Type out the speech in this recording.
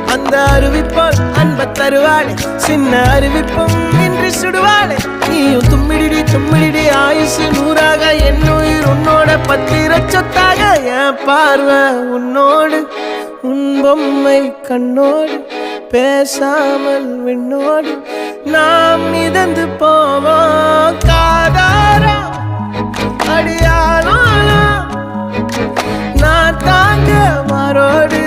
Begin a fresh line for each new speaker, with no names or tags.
அந்த அறிவிப்பால் அன்ப தருவாளே சின்ன அறிவிப்பும் இன்றி சுடுவாளே நீயும் தும்மிடி தும்மிடி ஆயுசு நூறாக என்னுயிர் உன்னோட பத்திர சொத்தாக என் பார்வை உன்னோடு உன் பொம்மை கண்ணோடு பேசாமல் விண்ணோடு நாம் மிதந்து போவோம் காதாரா அடியாளோ நான் தாங்க மாறோடு